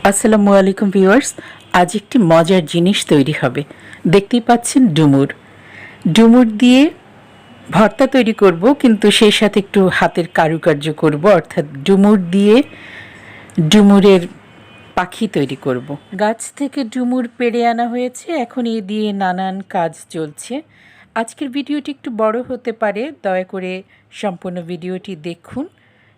আসসালামু আলাইকুম ভিউয়ার্স। আজ একটি মজার জিনিস তৈরি হবে। দেখতেই পাচ্ছেন ডুমুর। ডুমুর দিয়ে ভর্তা তৈরি করব, কিন্তু সেই সাথে একটু হাতের কারুকার্য করব, অর্থাৎ ডুমুর দিয়ে ডুমুরের পাখি তৈরি করব। গাছ থেকে ডুমুর পেড়ে আনা হয়েছে, এখন এই দিয়ে নানান কাজ চলছে। আজকের ভিডিওটি একটু বড় হতে পারে, দয়া করে সম্পূর্ণ ভিডিওটি দেখুন,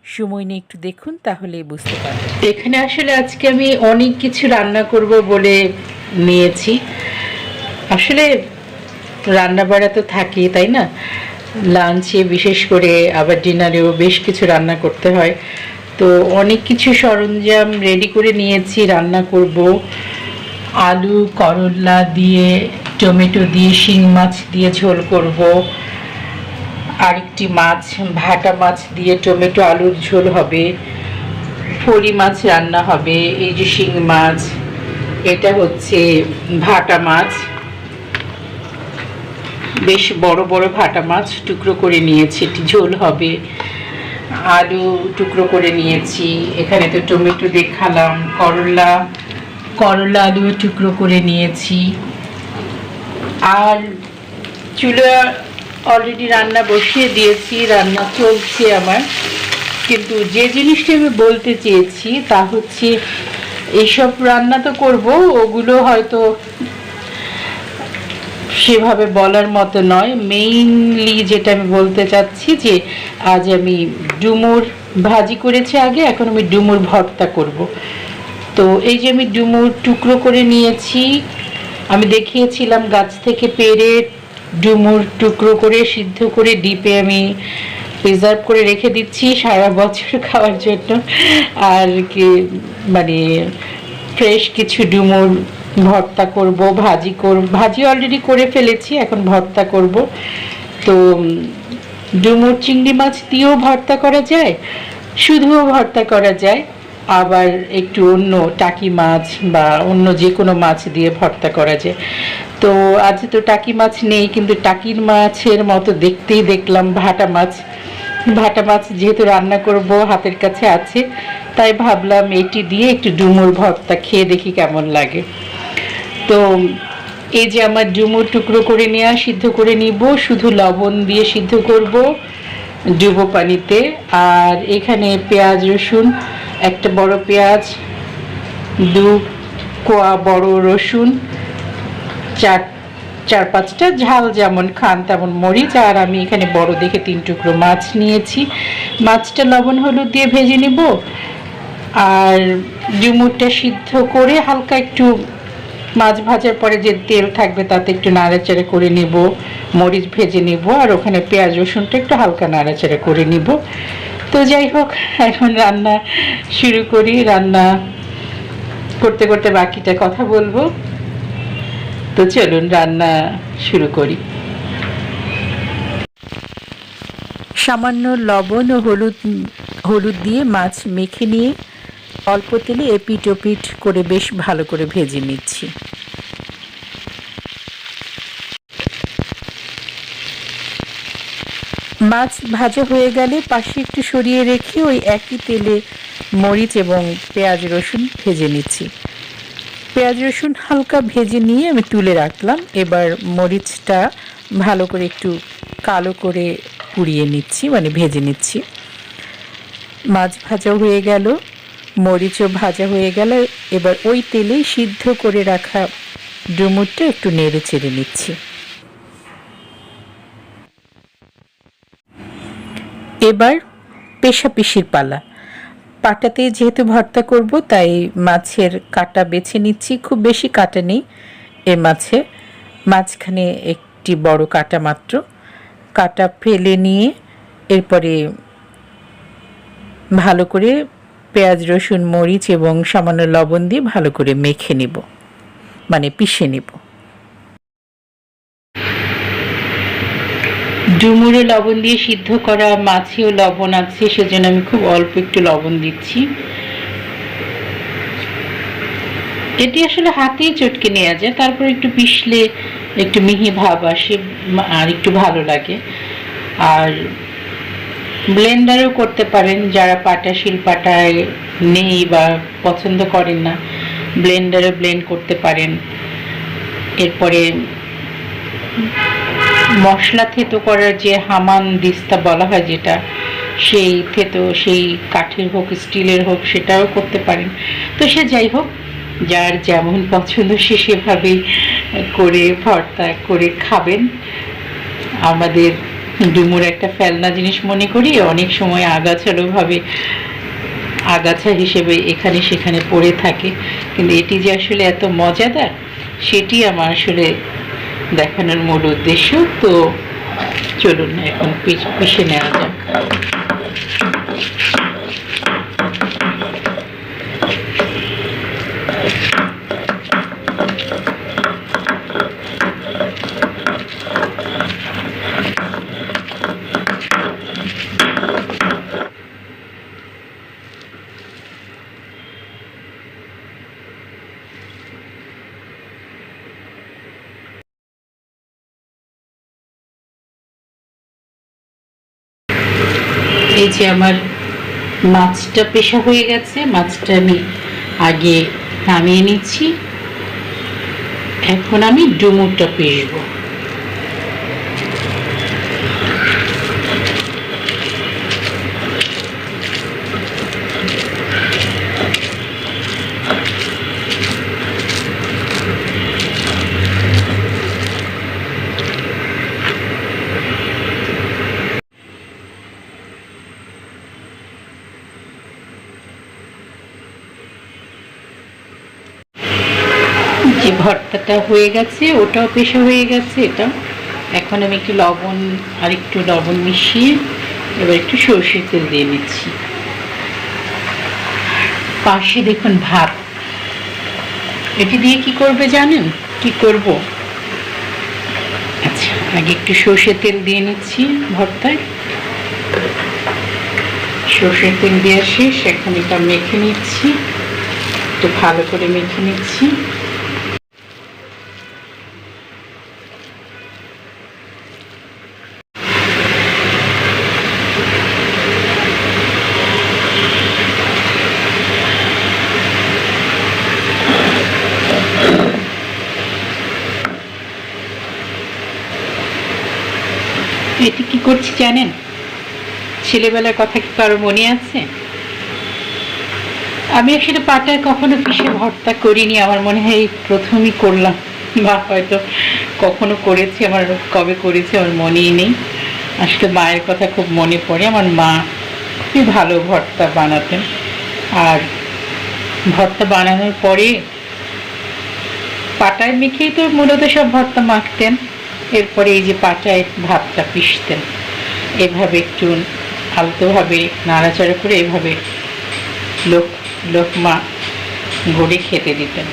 সময় নিয়ে একটু দেখুন, তাহলেই বুঝতে পারবেন। এখানে আসলে আজকে আমি অনেক কিছু রান্না করব বলে নিয়েছি। আসলে রান্না বাড়া তো থাকি, তাই না? লাঞ্চে বিশেষ করে, আবার ডিনারেও বেশ কিছু রান্না করতে হয়। তো অনেক কিছু সরঞ্জাম রেডি করে নিয়েছি, রান্না করব। আলু করলা দিয়ে, টমেটো দিয়ে, শিং মাছ দিয়ে ঝোল করব। আরেকটি মাছ, ভাটা মাছ দিয়ে টমেটো আলুর ঝোল হবে। ফড়ি মাছ রান্না হবে। এই যে শিং মাছ, এটা হচ্ছে ভাটা মাছ, বেশ বড় বড় ভাটা মাছ টুকরো করে নিয়েছি, এটি ঝোল হবে। আলু টুকরো করে নিয়েছি, এখানে তো টমেটো দেখালাম। করলা আলু টুকরো করে নিয়েছি। আর চুলা অলরেডি রান্না বসিয়ে দিয়েছি, রান্না চলছে আমার। কিন্তু যে জিনিসটা আমি বলতে চেয়েছি তা হচ্ছে, এইসব রান্না তো করব, ওগুলো হয়তো সেভাবে বলার মতো নয়। মেইনলি যেটা আমি বলতে চাচ্ছি যে আজ আমি ডুমুর ভাজি করেছি আগে, এখন আমি ডুমুর ভর্তা করব। তো এই যে আমি ডুমুর টুকরো করে নিয়েছি, আমি দেখিয়েছিলাম গাছ থেকে পেড়ে ডুমুর টুকরো করে সিদ্ধ করে ডিপে আমি প্রিজার্ভ করে রেখে দিচ্ছি সারা বছর খাওয়ার জন্য। আর কি মানে ফ্রেশ কিছু ডুমুর ভর্তা করব, ভাজি অলরেডি করে ফেলেছি, এখন ভর্তা করব। তো ডুমুর চিংড়ি মাছ দিয়েও ভর্তা করা যায়, শুধুও ভর্তা করা যায়, আবার একটু অন্য টাকি মাছ বা অন্য যে কোনো মাছ দিয়ে ভর্তা করা যায়। তো আজ তো টাকি মাছ নেই, কিন্তু টাকির মাছের মতো দেখতেই দেখলাম ভাটা মাছ যেহেতু রান্না করব, হাতের কাছে আছে, তাই ভাবলাম এটি দিয়ে একটু ডুমুর ভর্তা খেয়ে দেখি কেমন লাগে। তো এই যে আমার ডুমুর টুকরো করে নেওয়া, সিদ্ধ করে নিব, শুধু লবণ দিয়ে সিদ্ধ করব ডুবো পানিতে। আর এখানে পেঁয়াজ রসুন, একটা বড় পেঁয়াজ, দু কোয়া বড় রসুন, চার পাঁচটা ঝাল যেমন খান তেমন মরিচ, আর আমি এখানে বড় দেখে 3 টুকরো মাছ নিয়েছি। মাছটা লবণ হলুদ দিয়ে ভেজে নিব। আর ডুমুরটা সিদ্ধ করে হালকা একটু, মাছ ভাজার পরে যে তেল থাকবে তাতে একটু নাড়াচাড়া করে নিব, মরিচ ভেজে নিব, আর ওখানে পেঁয়াজ রসুনটা একটু হালকা নাড়াচাড়া করে নিব। তো যাই হোক, এখন রান্না শুরু করি। রান্না করতে করতে বাকিটা কথা বলবো। তো চলুন রান্না শুরু করি। সামান্য লবণ ও হলুদ দিয়ে মাছ মেখে নিয়ে অল্প তেলে এপিট ওপিট করে বেশ ভালো করে ভেজে নিচ্ছি। মাছ ভাজা হয়ে গেলে পাশে একটু সরিয়ে রেখে ওই একই তেলে মরিচ এবং পেঁয়াজ রসুন ভেজে নিচ্ছি। পেঁয়াজ রসুন হালকা ভেজে নিয়ে আমি তুলে রাখলাম। এবার মরিচটা ভালো করে একটু কালো করে পুড়িয়ে নিচ্ছি, মানে ভেজে নিচ্ছি। মাছ ভাজা হয়ে গেল, মরিচও ভাজা হয়ে গেল। এবার ওই তেলেই সিদ্ধ করে রাখা ডুমুরটা একটু নেড়ে চেড়ে নিচ্ছি। এবার পেশাপিশির পালা। পাটাতে যেহেতু ভর্তা করব, তাই মাছের কাটা বেছে নিচ্ছি। খুব বেশি কাটা নেই এ মাছে, মাঝখানে একটি বড় কাটা মাত্র। কাটা ফেলে নিয়ে এরপরে ভালো করে পেঁয়াজ রসুন মরিচ এবং সামান্য লবণ দিয়ে ভালো করে মেখে নিব, মানে পিষে নিব। ডুমুরে লবণ দিয়ে সিদ্ধ করা মাছেও লবণ আছে, সেজন্য আমি খুব অল্প একটু লবণ দিচ্ছি। এটি আসলে হাতেই চটকে নেওয়া যায়, তারপর একটু পিষলে একটু মিহি ভাব আসে আর একটু ভালো লাগে। আর ব্লেন্ডারও করতে পারেন, যারা পাটা শিলপাটায় নেই বা পছন্দ করেন না ব্লেন্ডারে ব্লেন্ড করতে পারেন। এরপরে মশলা থেতো করার যে হামান দিস্তা বলা হয় যেটা, সেই থেতো, সেই কাঠের হোক স্টিলের হোক, সেটাও করতে পারেন। তো সে যাই হোক, যার যেমন পছন্দ সে সেভাবেই করে ভর্তা করে খাবেন। আমাদের ডুমুর একটা ফেলনা জিনিস মনে করি, অনেক সময় আগাছালোভাবে আগাছা হিসেবে এখানে সেখানে পড়ে থাকে, কিন্তু এটি যে আসলে এত মজাদার সেটি আমার আসলে দেখানোর মূল উদ্দেশ্য। তো চলুন এখন পিষে নেওয়া যাক। এই যে আমার মাছটা পেশা হয়ে গেছে, মাছটা আমি আগে নামিয়ে নিচ্ছি। এখন আমি ডুমুরটা পেশবো। যে ভর্তাটা হয়ে গেছে ওটাও পেশা হয়ে গেছে। এটা এখন আমি একটু লবণ আর একটু লবণ মিশিয়ে এবার একটু সরষের তেল দিয়ে নিচ্ছি। পাশে দেখুন ভাত, এটি দিয়ে কি করবে জানেন? কি করব, আচ্ছা আগে একটু সরষের তেল দিয়ে নিচ্ছি ভর্তায়। সরষের তেল দেওয়া শেষ, এখন এটা মেখে নিচ্ছি, একটু ভালো করে মেখে নিচ্ছি। এটি কি করছি জানেন? ছেলেবেলার কথা কি কারো মনে আছে? আমি আসলে পাটায় কখনো পিষে ভর্তা করিনি, আমার মনে হয় এই প্রথমই করলাম, বা হয়তো কখনো করেছি, আমার কবে করেছি আমার মনেই নেই। আসলে মায়ের কথা খুব মনে পড়ে, আমার মা খুবই ভালো ভর্তা বানাতেন। আর ভর্তা বানানোর পরে পাটায় মেখেই তো মূলত সব ভর্তা মাখতেন, এরপরে এই যে পাটায় ভাতটা পিষতেন, এভাবে একটু আলতোভাবে নাড়াচাড়া করে এভাবে লোকমা গড়ে খেতে দিতেন।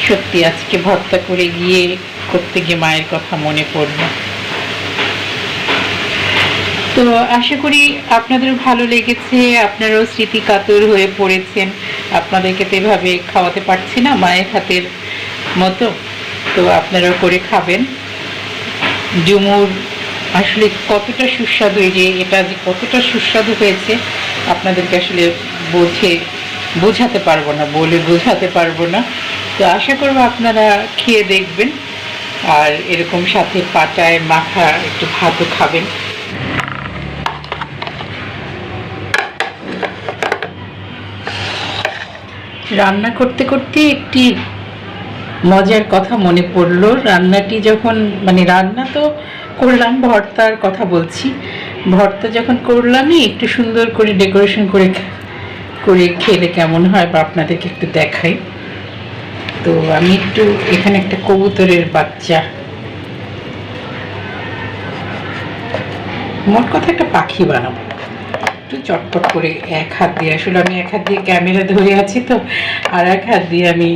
সত্যি আজকে ভর্তা করে করতে গিয়ে মায়ের কথা মনে পড়ল। তো আশা করি আপনাদের ভালো লেগেছে, আপনারাও স্মৃতি কাতর হয়ে পড়েছেন। আপনাদেরকে তো এভাবে খাওয়াতে পারছি না মায়ের হাতের মতো, তো আপনারাও করে খাবেন। ডুমুর আসলে কতটা সুস্বাদু, এই যে এটা যে কতটা সুস্বাদু হয়েছে আপনাদেরকে আসলে বোঝাতে পারবো না, বলে বোঝাতে পারবো না। তো আশা করবো আপনারা খেয়ে দেখবেন, আর এরকম সাথে পাটায় মাখা একটু ভাতও খাবেন। রান্না করতে করতে একটি মজার কথা মনে পড়লো। রান্নাটি যখন রান্না তো করলাম, ভর্তার কথা বলছি। ভর্তা যখন করলামই একটু সুন্দর করে ডেকোরেশন করে খেলে কেমন হয় বা আপনাদেরকে একটু দেখাই। তো আমি একটু এখানে একটা কবুতরের বাচ্চা, মোট কথা একটা পাখি বানাবো, একটু চটপট করে এক হাত দিয়ে, আসলে আমি এক হাত দিয়ে ক্যামেরা ধরে আছি তো, আর এক হাত দিয়ে আমি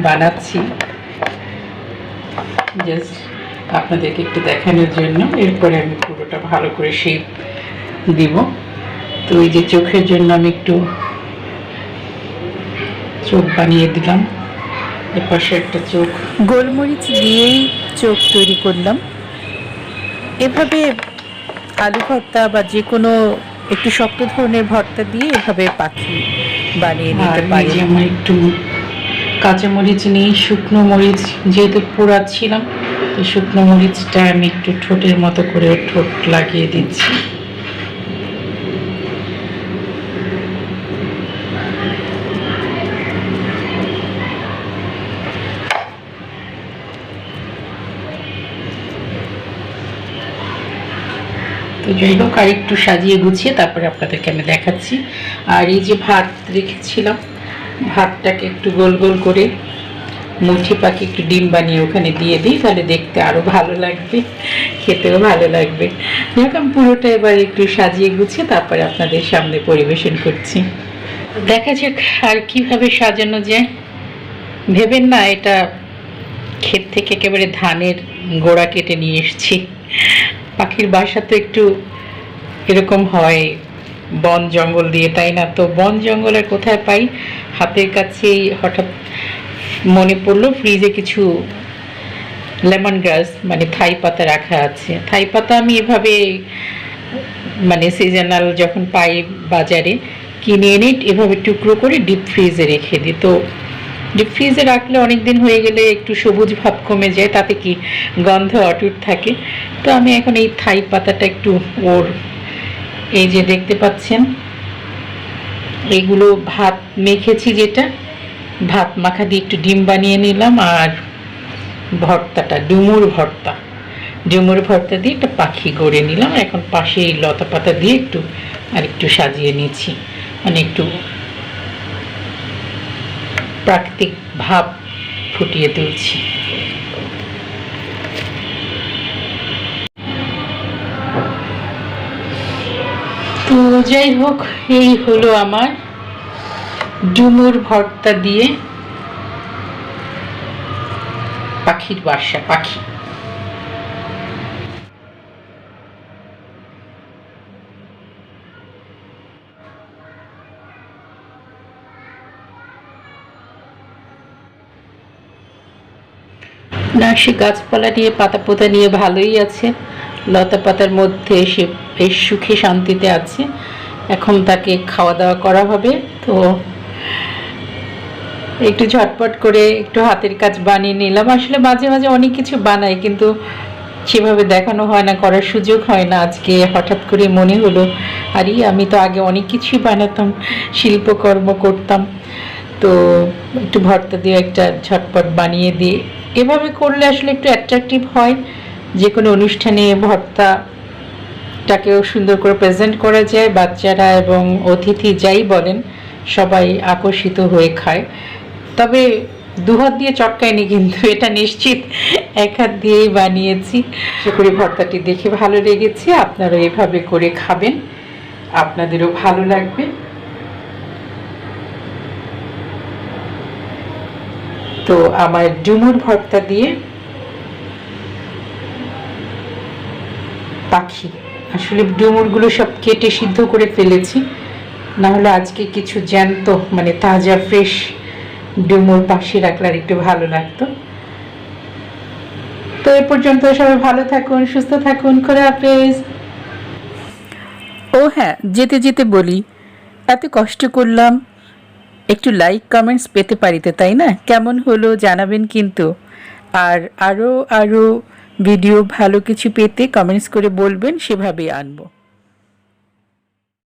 বানাচ্ছি জাস্ট আপনাদেরকে একটু দেখানোর জন্য। এরপরে আমি পুরোটা ভালো করে শেপ দিব। তো এই যে চোখের জন্য আমি একটু চোখ বানিয়ে দিলাম, এপাশে একটা চোখ গোলমরিচ দিয়েই চোখ তৈরি করলাম। এভাবে আলু ভর্তা বা যে কোনো একটু শক্ত ধরনের ভর্তা দিয়ে এভাবে পাখি বানিয়ে নিতে পারি। আমার একটু কাঁচামরিচ নিয়ে শুকনো মরিচ যেহেতু পোড়াচ্ছিলাম, তো শুকনো মরিচটা আমি একটু ঠোঁটের মতো করে ঠোঁট লাগিয়ে দিচ্ছি। তো যাই হোক, আর একটু সাজিয়ে গুছিয়ে তারপরে আপনাদেরকে আমি দেখাচ্ছি। আর এই যে ভাত রেখেছিলাম, ভাতটাকে একটু গোল গোল করে মুঠি পাখি একটু ডিম বানিয়ে ওখানে দিয়ে দিই, তাহলে দেখতে আরও ভালো লাগবে, খেতেও ভালো লাগবে। এরকম পুরোটা এবার একটু সাজিয়ে গুছিয়ে তারপরে আপনাদের সামনে পরিবেশন করছি। দেখা যাক আর কীভাবে সাজানো যায়। ভেবেন না এটা ক্ষেত থেকে একেবারে ধানের গোড়া কেটে নিয়ে এসেছি। পাখির বাসা তো একটু এরকম হয় বন জঙ্গল দিয়ে, তাই না? তো বন জঙ্গলের কোথায় পাই, হাতের কাছেই হঠাৎ মনে পড়লো ফ্রিজে কিছু লেমন গ্রাস মানে থাই পাতা রাখা আছে। থাই পাতা আমি এভাবে মানে সিজনাল যখন পাই বাজারে কিনে এনে এভাবে টুকরো করে ডিপ ফ্রিজে রেখে দিই। তো ডিপ ফ্রিজে রাখলে অনেক দিন হয়ে গেলে একটু সবুজ ভাব কমে যায়, তাতে কি গন্ধ অটুট থাকে। তো আমি এখন এই থাই পাতাটা একটু ওর এই যে দেখতে পাচ্ছেন এইগুলো ভাত মেখেছি, যেটা ভাত মাখা দিয়ে একটু ডিম বানিয়ে নিলাম। আর ভর্তাটা ডুমুর ভর্তা দিয়ে একটা পাখি গড়ে নিলাম। এখন পাশে এই লতা পাতা দিয়ে একটু সাজিয়ে নিচ্ছি, মানে একটু প্রাকৃতিক ভাব ফুটিয়ে তুলছি। তো যাই হোক, এই হলো আমার ডুমুর ভর্তা দিয়ে পাখির বাসা। পাখি না, সে গাছপালা নিয়ে পাতা পোতা নিয়ে ভালোই আছে, লতা পাতার মধ্যে সে বেশ সুখে শান্তিতে আছে। এখন তাকে খাওয়া দাওয়া করা হবে, তো একটু ঝটপট করে একটু হাতের কাজ বানিয়ে নিলাম। আসলে মাঝে মাঝে অনেক কিছু বানাই, কিন্তু সেভাবে দেখানো হয় না, করার সুযোগ হয় না। আজকে হঠাৎ করে মনে হলো, আরে আমি তো আগে অনেক কিছুই বানাতাম, শিল্পকর্ম করতাম, তো একটু ভর্তা দিয়ে একটা ঝটপট বানিয়ে দিই। এভাবে করলে আসলে একটু অ্যাট্রাকটিভ হয়, যে কোনো অনুষ্ঠানে ভর্তাটাকেও সুন্দর করে প্রেজেন্ট করা যায়। বাচ্চারা এবং অতিথি যাই বলেন সবাই আকর্ষিত হয়ে খায়। তবে দুহাত দিয়ে চটকাইনি, কিন্তু এটা নিশ্চিত এক হাত দিয়েই বানিয়েছি। আশা করি ভর্তাটি দেখে ভালো লেগেছে, আপনারা এভাবে করে খাবেন, আপনাদেরও ভালো লাগবে। তো আমার ডুমুর ভর্তা দিয়ে পাখি, আসলে ডুমুরগুলো সব কেটে সিদ্ধ করে ফেলেছি, না হলে আজকে কিছু জ্যান্ত মানে তাজা ফ্রেশ ডুমুর পাশে রাখলে আর একটু ভালো লাগতো। তো এ পর্যন্ত সবাই ভালো থাকুন, সুস্থ থাকুন, খোদা হাফেজ। ও হ্যাঁ, যেতে যেতে বলি, এত কষ্ট করলাম, একটু লাইক কমেন্টস পেতে পারিতে, তাই না? কেমন হলো জানাবেন কিন্তু। আর আরও ভিডিও ভালো কিছু পেতে কমেন্টস করে বলবেন, সেভাবেই আনবো।